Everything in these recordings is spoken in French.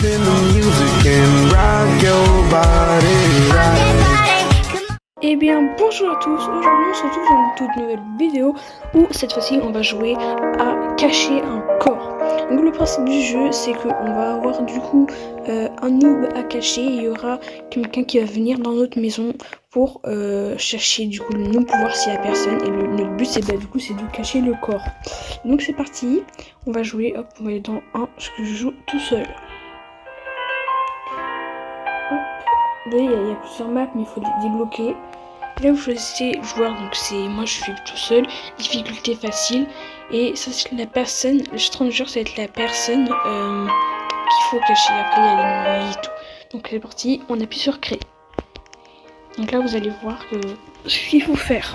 in the music and rock your body right. Eh bien bonjour à tous, aujourd'hui on se retrouve dans une toute nouvelle vidéo où cette fois-ci on va jouer à cacher un corps. Donc le principe du jeu c'est qu'on va avoir du coup un noob à cacher, il y aura quelqu'un qui va venir dans notre maison pour chercher du coup le noob pour voir s'il y a personne et notre but c'est du coup c'est de cacher le corps. Donc c'est parti, on va jouer, hop on va aller dans 1 parce que je joue tout seul. Hop, vous voyez il y a plusieurs maps mais il faut les débloquer. Là vous choisissez joueur, donc c'est moi je suis tout seul, difficulté facile, et ça c'est la personne, le stranger ça va être la personne qu'il faut cacher, après il y a les nuits et tout. Donc c'est parti, on appuie sur créer. Donc là vous allez voir que ce qu'il faut faire.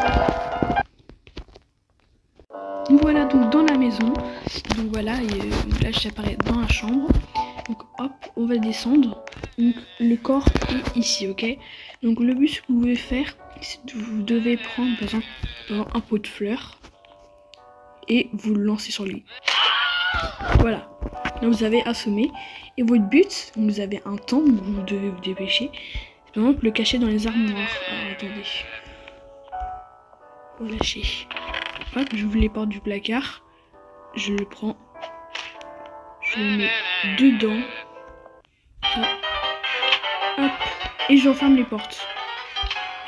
Voilà donc dans la maison, donc voilà, et donc là j'apparais dans la chambre, donc hop on va descendre, donc le corps est ici, ok. Donc le but ce que vous pouvez faire, vous devez prendre par exemple un pot de fleurs et vous le lancez sur lui. Voilà. Là vous avez assommé. Et votre but, vous avez un temps où vous devez vous dépêcher. C'est par exemple le cacher dans les armoires. Alors, attendez. Relâchez. Hop, j'ouvre les portes du placard. Je le prends. Je le mets dedans. Hop. Et je referme les portes.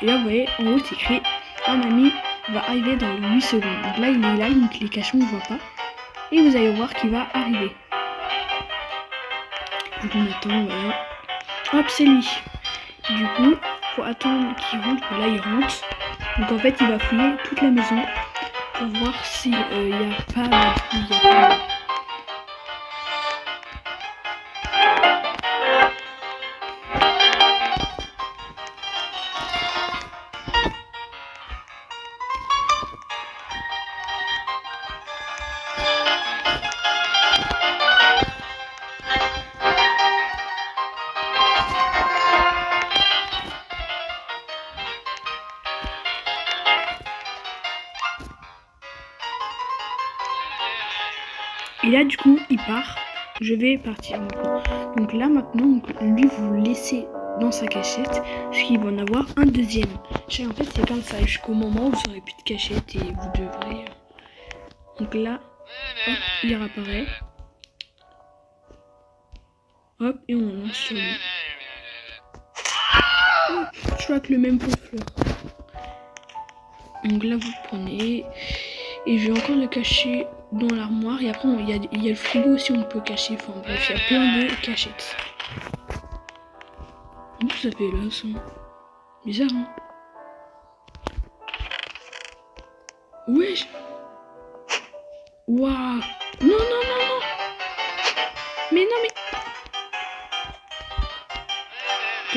Et là vous voyez en haut c'est écrit un ami va arriver dans 8 secondes. Donc là il est là, donc les cachons on ne voit pas. Et vous allez voir qu'il va arriver. Donc on attend, voilà. Hop, c'est lui. Du coup, faut attendre qu'il rentre. Là il rentre. Donc en fait il va fouiller toute la maison pour voir s'il n'y a pas Et là du coup il part. Je vais partir maintenant. Donc là maintenant, lui vous le laissez dans sa cachette, parce qu'il va en avoir un deuxième. En fait c'est comme ça, jusqu'au moment où vous n'aurez plus de cachette et vous devrez... Donc là, hop, il réapparaît. Hop, et on lance sur lui. Hop, je vois que le même pot de fleurs. Donc là vous le prenez. Et je vais encore le cacher dans l'armoire. Et après il y a le frigo aussi, on peut cacher. Enfin bref, il y a plein de cachettes. Où ça fait là ça? Bizarre hein. Wesh. Waouh. Non non non non. Mais non mais.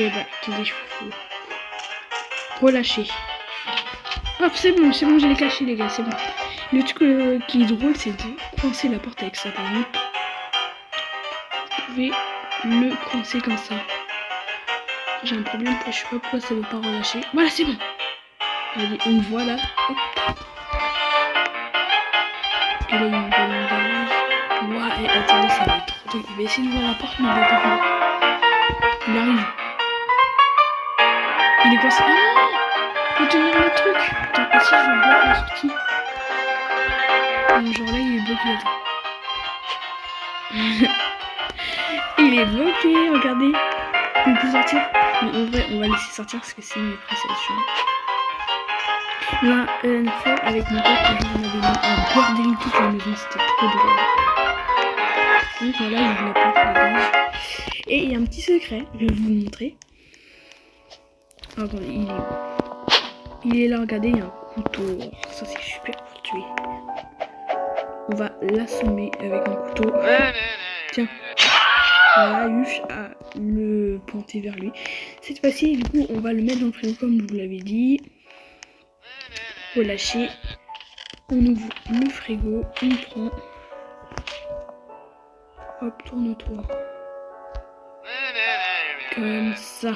Ok bah attendez, je faut relâcher. Hop c'est bon, je l'ai caché les gars, c'est bon. Le truc qui est drôle c'est de coincer la porte avec ça par exemple. Vous pouvez le coincer comme ça. J'ai un problème, je sais pas pourquoi ça veut pas relâcher. Voilà c'est bon. Allez, on le voit là. Hop. Et là il va dans le garage. Ouah, et attendez, ça va être trop drôle. Il va essayer d'ouvrir la porte mais il va pas pouvoir. Il arrive. Il est coincé. Ah non! Il faut tenir le truc. Attends, et si je bloque la sortie? Genre là il est bloqué, attends. Il est bloqué, regardez. Il peut sortir. Mais en vrai on va laisser sortir parce que c'est une appréciation. Là, une fois avec mon pote, on avait mis un bordel toute la maison, c'était trop drôle. Donc voilà, il la porte, les gars. Et il y a un petit secret, je vais vous le montrer. Ah, attendez, il est où? Il est là, regardez, il y a un couteau. Ça c'est super pour tuer. On va l'assommer avec un couteau. Tiens. Voilà, Huche a le pointé vers lui. Cette fois-ci, du coup, on va le mettre dans le frigo comme je vous l'avais dit. Relâcher. On ouvre le frigo, on prend. Hop, tourne-toi. Comme ça.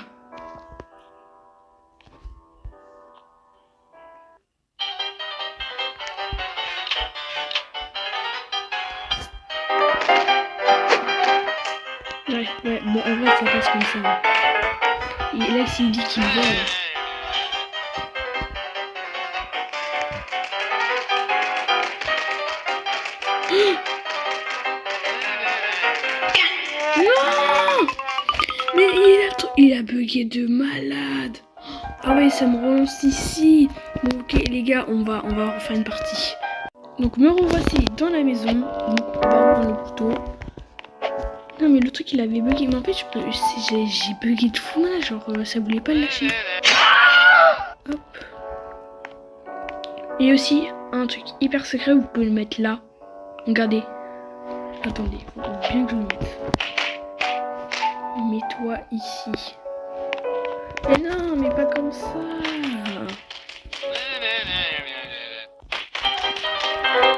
J'arrive Ouais, bon, en vrai, ça passe comme ça. Hein. Et là, s'il dit qu'il va... Non! Mais il a bugué de malade. Ah ouais, ça me relance ici. Bon, ok, les gars, on va refaire une partie. Donc, me revoici dans la maison. Donc, on va reprendre le couteau. Non, mais le truc, il avait bugué. Mais en fait, j'ai bugué de fou, là. Genre, ça voulait pas le lâcher. Hop. Et aussi, un truc hyper secret, vous pouvez le mettre là. Regardez. Attendez, faut bien que je le mette. Mets-toi ici. Mais non, mais pas comme ça.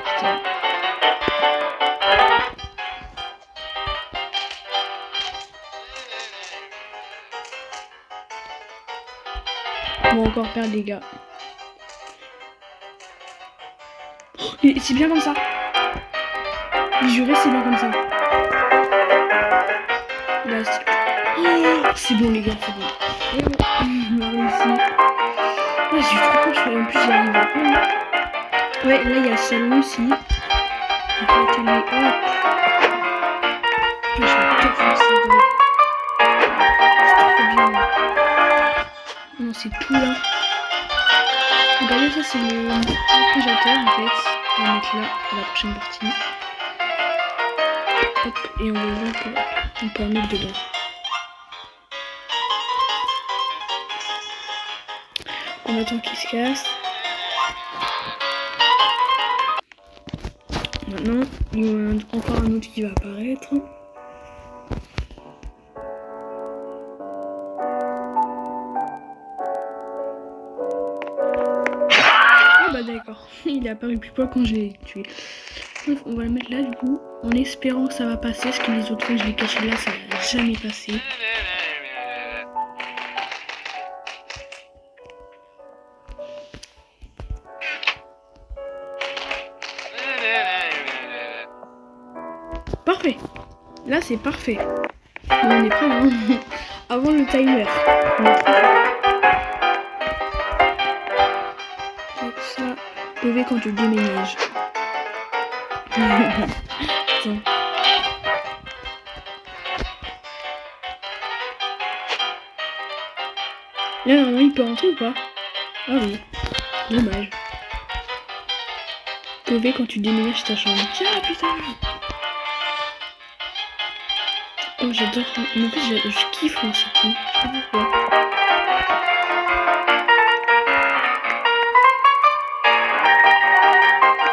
Putain. On va encore perdre les gars. Oh, c'est bien comme ça. Juré, c'est bien comme ça. Là, c'est bon les gars, c'est bon. Et bon, on a réussi. Ah, j'ai eu trop peur, en plus j'y arrive pas. Ouais, là il y a le salon aussi. Donc la télé, hop. J'adore faire ça, c'est trop bien. Non, c'est tout là. Regardez, ça c'est le réfrigérateur en fait. On va mettre là pour la prochaine partie. Hop, et on va voir qu'on peut en mettre dedans. On attend qu'il se casse. Maintenant, il y en a encore un autre qui va apparaître. Ah bah d'accord, il est apparu plus poil quand je l'ai tué. Donc on va le mettre là du coup, en espérant que ça va passer, parce que les autres fois que je l'ai caché là, ça va jamais passer. Parfait. Là c'est parfait. Bon, on est prêt hein. Avant le timer. On est prêt. Donc ça, lever quand tu déménages. Tiens. Là normalement il peut rentrer ou pas? Ah oui. Dommage. Lever quand tu déménages ta chambre. Tiens putain. Oh j'adore, mais en fait je kiffe moi c'est tout, je sais pas pourquoi.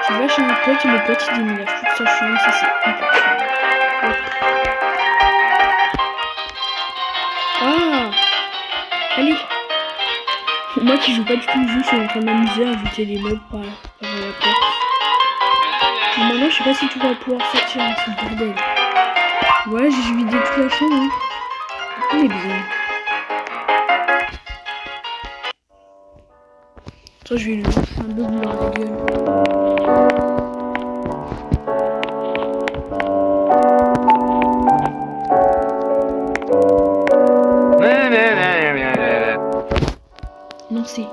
Tu vas chez un pote et le pote il déménage toute sa chambre, ça c'est hyper cool. Ah allez. Moi qui joue pas du tout le jeu, je suis en train de m'amuser à ajouter les meubles par la porte. Mais maintenant je sais pas si tout va pouvoir sortir, hein, c'est le bordel. Ouais, j'ai vidé toute la chambre. Hein. On est bien. Toi, je vais lui faire un bug dans la gueule. Non, c'est.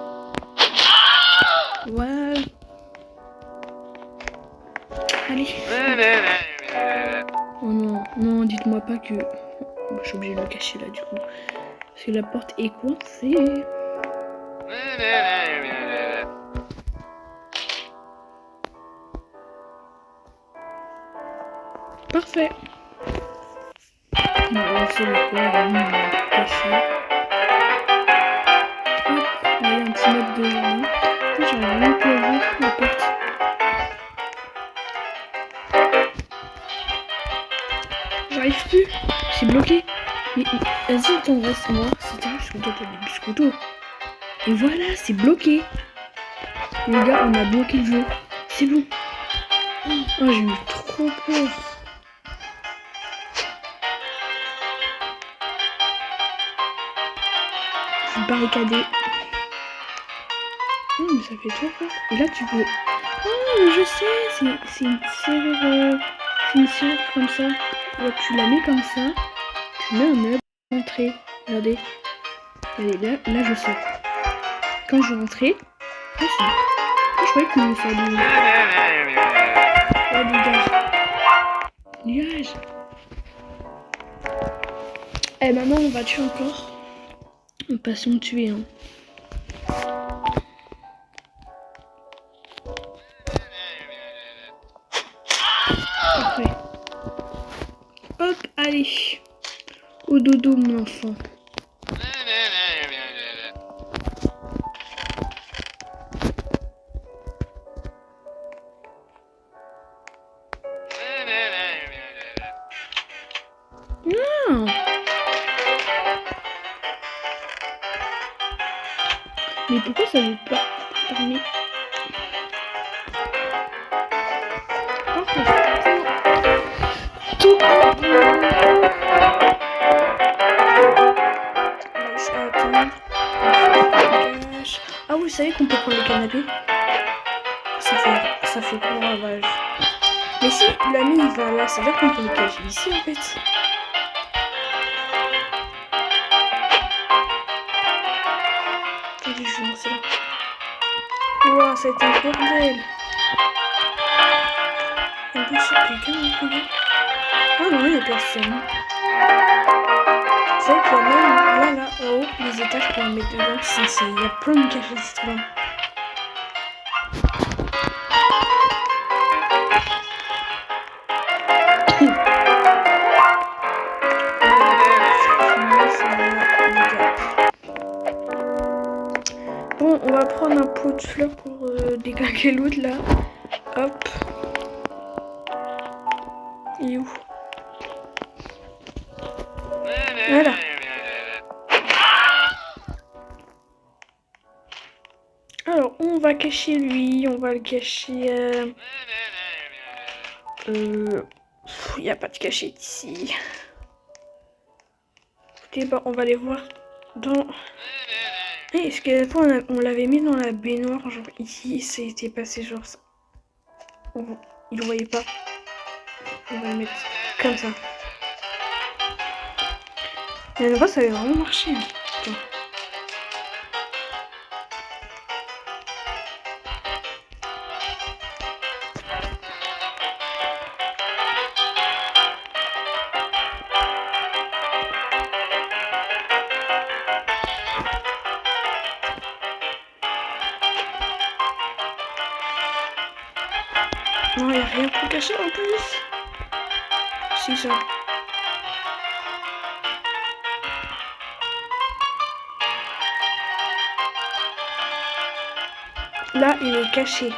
Ouais. Allez. Oh non, non, dites-moi pas que... Je suis obligée de le cacher là du coup. Parce que la porte est coincée. Parfait. On va lancer le coin, caché. Hop, il y a un petit mode de jardin. J'arrive même pas à ouvrir la porte. J'arrive plus, c'est bloqué. Mais vas-y, attends, on reste voir si t'as jusqu'au couteau. Et voilà, c'est bloqué. Les gars, on a bloqué le jeu. C'est bon. Oh, j'ai eu trop peur. Je suis barricadé. Oh, mais ça fait trop peur. Et là, tu peux... Oh, mais je sais, c'est une serrure... c'est une serrure comme ça. Alors, tu la mets comme ça. Je mets un meuble, entrée. Regardez. Regardez, là je sors. Quand je rentrais, je sors. Je croyais que ça allait. Oh, dégage. Dégage. Et maintenant on va tuer encore. On va pas se tuer, hein. Parfait. Hop, allez. Au dodo, mon enfant. Non. Mais pourquoi ça veut pas fermer? Tout. Ah oui, vous savez qu'on peut prendre le canapé? Ça fait gros ravage. Mais si l'ami il va là, ça veut dire qu'on peut le cacher ici en fait. Attendez, je vais lancer là. Ouah, ça a été un bordel. En plus, il y a quelqu'un. Ah non, il n'y a personne. C'est vrai qu'il y a même là, en haut, les étages pour mettre dedans. Il y a plein de cachets de citron. Bon, on va prendre un pot de fleurs pour déglinguer l'autre là. Hop. Il est où? Voilà. Alors, on va cacher lui. On va le cacher... Il n'y a pas de cachette ici. Écoutez, bah, on va les voir dans... Est-ce que la fois on l'avait mis dans la baignoire, genre ici, ça a été passé genre ça. Il le voyait pas. On va le mettre comme ça. Et là-bas, ça avait vraiment marché. Hein. Non, il n'y a rien pour cacher en plus. Si, ça. Là, il est caché.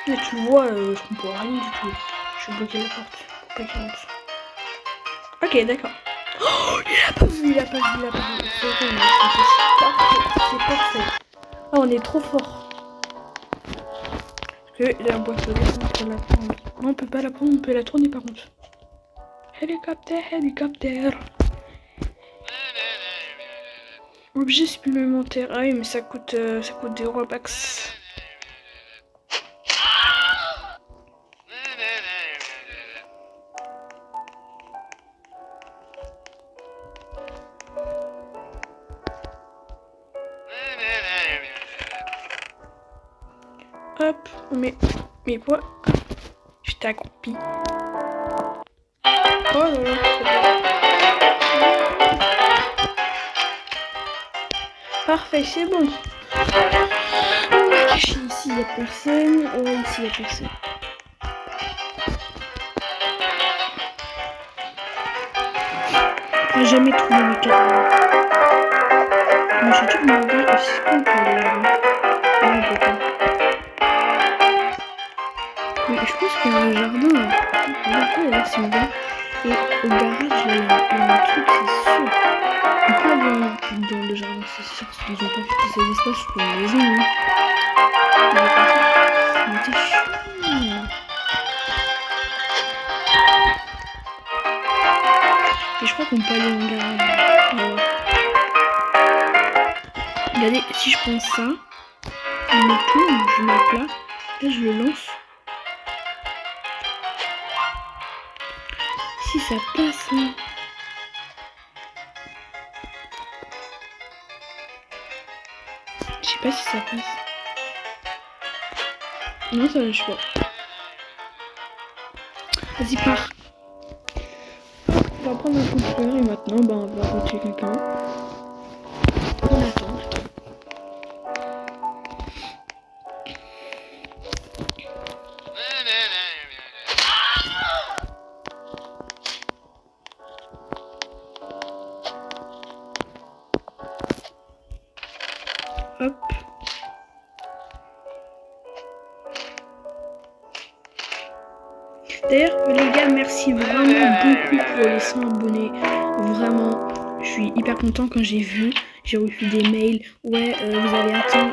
Là, tu le vois, je comprends rien du tout. Je vais bloquer la porte pour pas qu'il rentre. Ok, d'accord. Oh, il a pas vu. C'est parfait. Ah, on est trop fort. Parce que la boîte de lettres, on peut la prendre. Non, on peut pas la prendre, on peut la tourner par contre. Hélicoptère. Objet supplémentaire. Ah oui, mais ça coûte des Robux. Hop, on met mes poids. Je t'accroupis. Oh là là, c'est bon. Parfait, c'est bon. On va cacher ici, il n'y a personne. Oh, ici, il n'y a personne. Je n'ai jamais trouvé mes cadeaux. Mais j'ai dû demander est-ce qu'on peut aller là-bas. Non, on peut pas. Mais je pense qu'il y a un jardin. Regardez là, c'est ouvert. Et au garage, il y a un truc, c'est sûr. On peut aller dans le jardin, c'est sûr, parce qu'ils ont pas fait ces espaces pour une maison. Hein. Mais t'es chiant. Et je crois qu'on peut aller dans le garage. Voilà. Regardez, si je prends ça, je me tourne, je mets à plat, là je le lance. si ça passe. Hein. Je sais pas si ça passe. Non, ça lâche pas. Vas-y, pars. On va prendre un contrôleur et maintenant, bah, on va recruter quelqu'un. On attend. Hop. D'ailleurs, les gars, merci vraiment beaucoup pour les 100 abonnés. Vraiment, je suis hyper content quand j'ai vu. J'ai reçu des mails. Ouais, vous avez atteint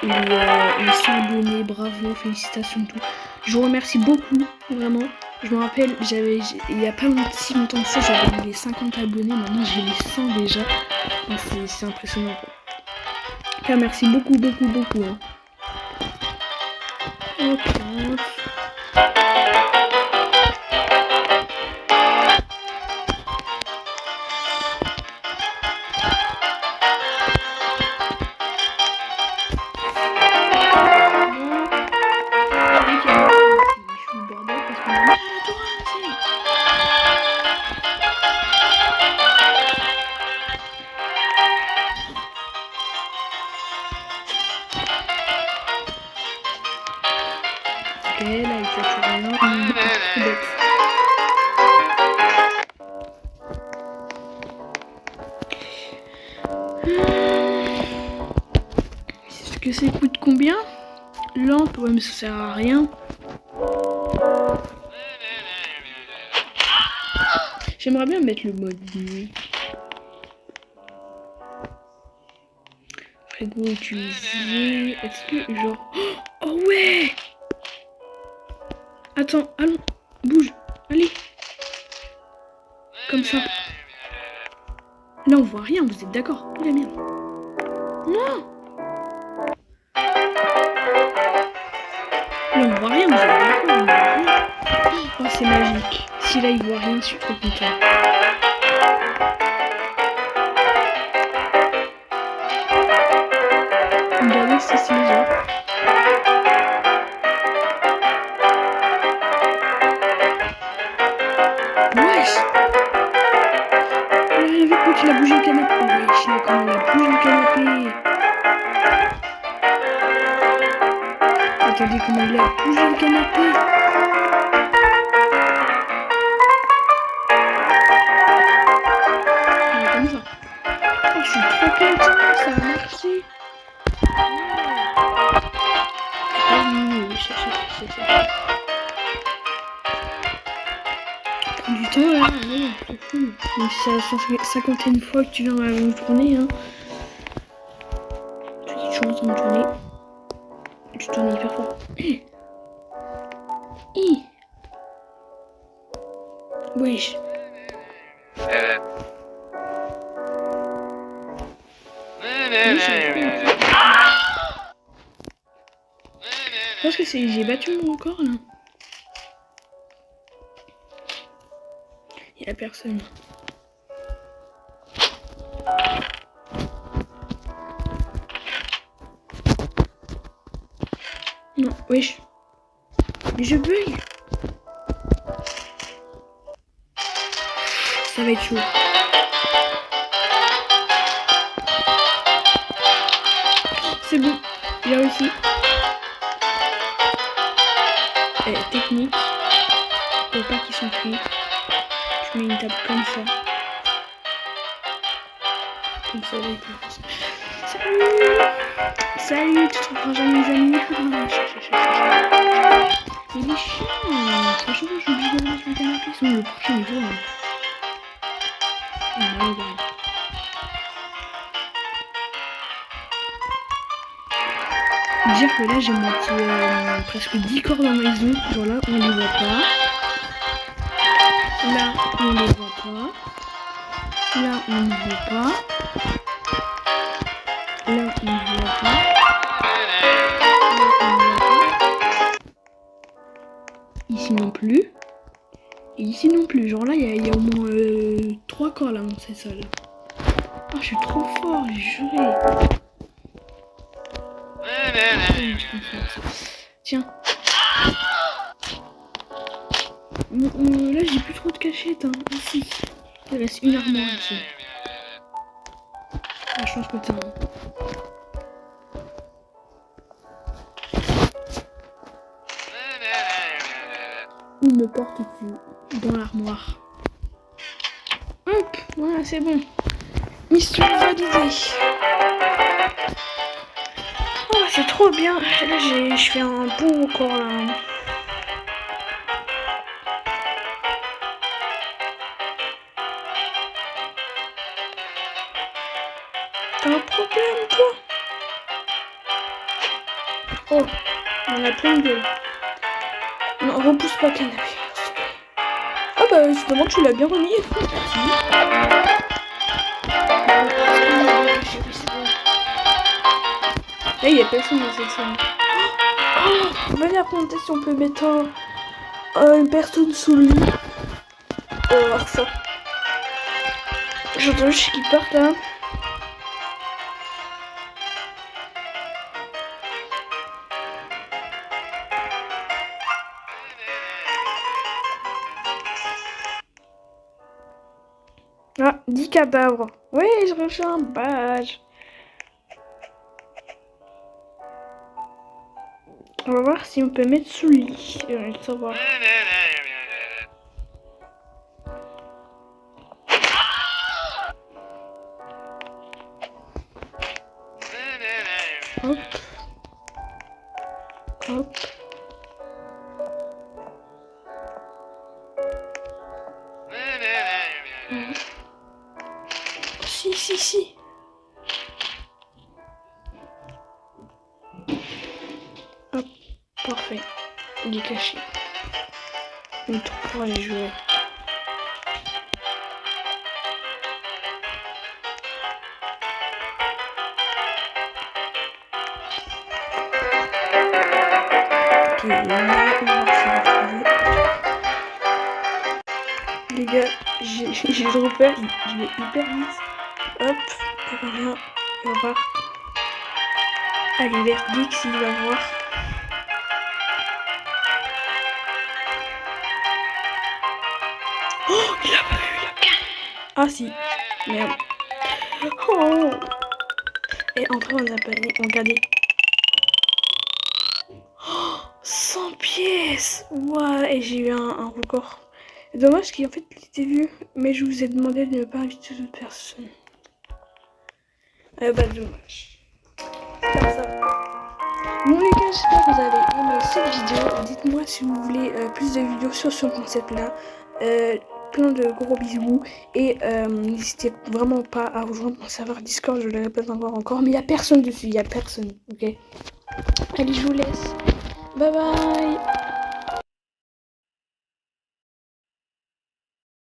les 100 abonnés. Bravo, félicitations, tout. Je vous remercie beaucoup, vraiment. Je me rappelle, il y a pas si longtemps que ça, j'avais les 50 abonnés. Maintenant, j'ai les 100 déjà. C'est impressionnant, quoi. Enfin, merci beaucoup, beaucoup, beaucoup. Hein. Hop, hop. Ok, là il faut toujours rien. Est-ce que ça coûte combien? Lampe, ouais mais ça sert à rien. J'aimerais bien mettre le mode nuit. Frigo utilisé. Est-ce que genre... Oh ouais! Attends, allons, bouge, allez. Comme ça. Là on voit rien, vous êtes d'accord? Oh la merde. Non! Là on voit rien, vous êtes d'accord? On voit rien. Oh c'est magique. Si là il voit rien, je suis trop content. Regardez, c'est stylé genre. Wesh! Il a rien vu quand il a bougé le canapé. Wesh, il a comment il a bougé le canapé. Attendez comment il a bougé le canapé. Comme ça. Oh, je suis trop content, ça a marché. Prends du temps là, ouais, c'est fou. Même si c'est la 150e fois que tu viens dans la même journée, hein. Petite chance dans une journée. Tu tournes hyper fort. Wesh. Je pense que j'ai battu mon record là. Il y a personne. Non, wesh. Mais je bug. Ça va être chaud. C'est bon, j'ai réussi. Technique. Pour pas qu'ils s'enfuient. Tu mets une table comme ça. Comme ça, avec Salut! Salut, tu te reprends jamais les amis. Mais les chiens, à chaque fois je suis obligée de remettre sur le canapé, sinon le prochain il voit. Dire que là j'ai monté presque 10 corps dans ma maison. Genre là on les voit pas. Là on les voit pas. Là on ne voit pas. Là on ne voit pas. Là on ne voit pas. Ici non plus. Et d'ici non plus. Genre là, il y a au moins 3 corps là dans cette salle. Ah, je suis trop fort, j'ai juré. Tiens. Là, j'ai plus trop de cachettes. Hein. Ici. Il reste une armoire ici. La chance que t'as. Où me portes-tu? Dans l'armoire. Hop, voilà, c'est bon. Mission validée. Oh, c'est trop bien. Là, je fais un bon corps là. T'as un problème, toi? Oh, on a plein de gueule. Non, repousse pas le canapé. Ah bah, justement, tu l'as bien remis. Là, il y a personne dans cette salle. Oh, venez raconter si on peut mettre une personne sous le lit. On va voir ça. J'entends juste qu'ils partent là. Ah, 10 cadavres. Oui, je reçois un badge. On va voir si on peut mettre sous le lit. J'ai envie de savoir. Hop. Hop. Si. Hop, parfait. Il est caché. Une tour pour aller jouer. Ok, là, on va se retrouver. Les gars, j'ai le repère, je vais hyper vite. Hop, et voilà, et on va voir. Allez, verdict, s'il va voir. Oh, il a pas vu la canne. Ah si, merde. Oh. Et en vrai, on a pas mis, regardez. Oh, 100 pièces. Ouais, et j'ai eu un record. Dommage qu'en fait, il était vu, mais je vous ai demandé de ne pas inviter d'autres personnes. Bah, dommage. C'est comme ça. Bon les gars, j'espère que vous avez aimé cette vidéo. Dites-moi si vous voulez plus de vidéos sur ce concept-là. Plein de gros bisous. Et n'hésitez vraiment pas à rejoindre mon serveur Discord, je le répète encore. Mais il n'y a personne dessus, il n'y a personne, ok? Allez, je vous laisse. Bye bye.